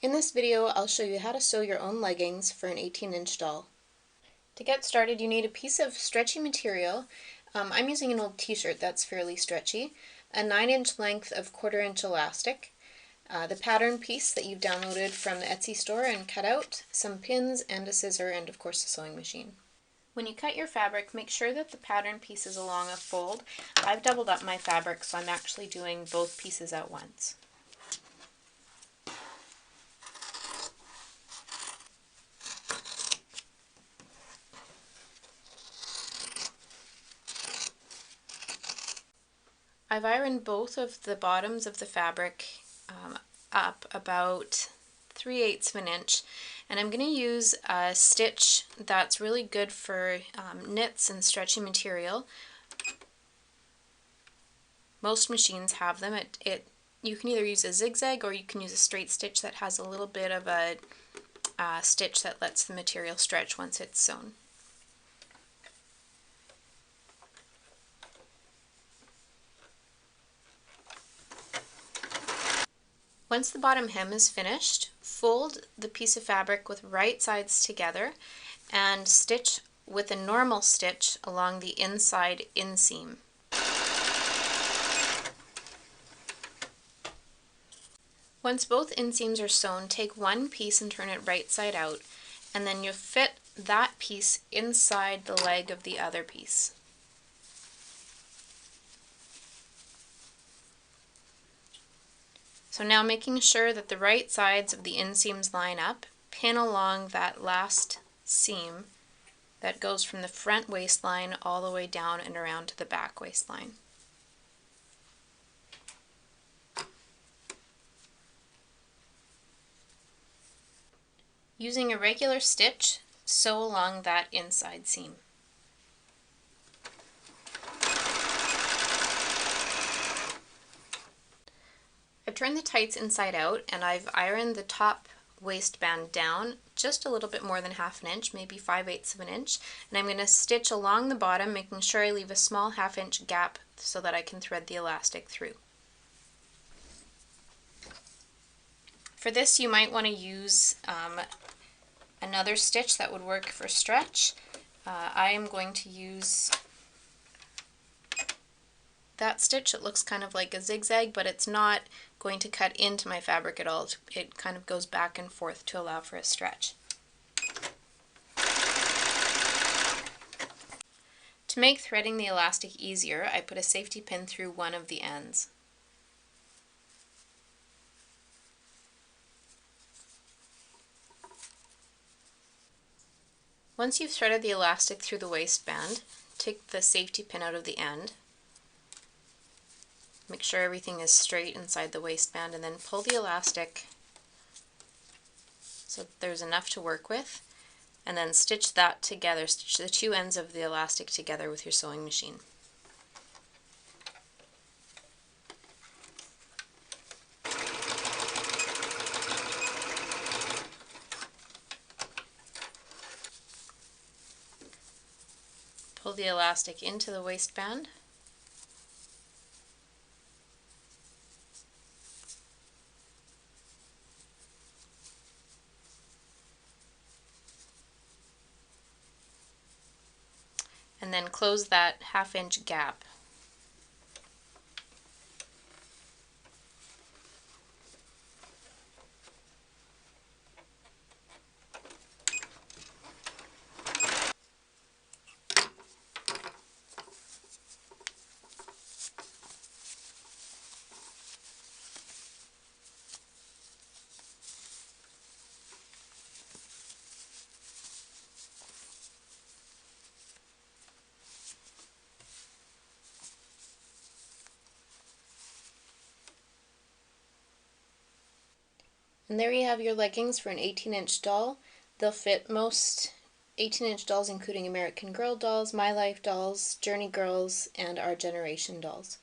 In this video, I'll show you how to sew your own leggings for an 18-inch doll. To get started, you need a piece of stretchy material. I'm using an old t-shirt that's fairly stretchy, a 9-inch length of 1/4-inch elastic, the pattern piece that you've downloaded from the Etsy store and cut out, some pins and a scissor, and of course a sewing machine. When you cut your fabric, make sure that the pattern piece is along a fold. I've doubled up my fabric, so I'm actually doing both pieces at once. I've ironed both of the bottoms of the fabric up about 3/8 of an inch, and I'm going to use a stitch that's really good for knits and stretchy material. Most machines have them. You can either use a zigzag or you can use a straight stitch that has a little bit of a stitch that lets the material stretch once it's sewn. Once the bottom hem is finished, fold the piece of fabric with right sides together and stitch with a normal stitch along the inside inseam. Once both inseams are sewn, take one piece and turn it right side out, and then you fit that piece inside the leg of the other piece. So now, making sure that the right sides of the inseams line up, pin along that last seam that goes from the front waistline all the way down and around to the back waistline. Using a regular stitch, sew along that inside seam. I've turned the tights inside out and I've ironed the top waistband down just a little bit more than 1/2 inch, maybe 5/8 of an inch, and I'm going to stitch along the bottom, making sure I leave a small 1/2 inch gap so that I can thread the elastic through. For this, you might want to use another stitch that would work for stretch. I am going to use that stitch. It looks kind of like a zigzag, but it's not going to cut into my fabric at all. It kind of goes back and forth to allow for a stretch. To make threading the elastic easier, I put a safety pin through one of the ends. Once you've threaded the elastic through the waistband, take the safety pin out of the end. Make sure everything is straight inside the waistband, and then pull the elastic so there's enough to work with, and then stitch that together. Stitch the two ends of the elastic together with your sewing machine. Pull the elastic into the waistband. And then close that 1/2 inch gap. And there you have your leggings for an 18-inch doll. They'll fit most 18-inch dolls, including American Girl dolls, My Life dolls, Journey Girls, and Our Generation dolls.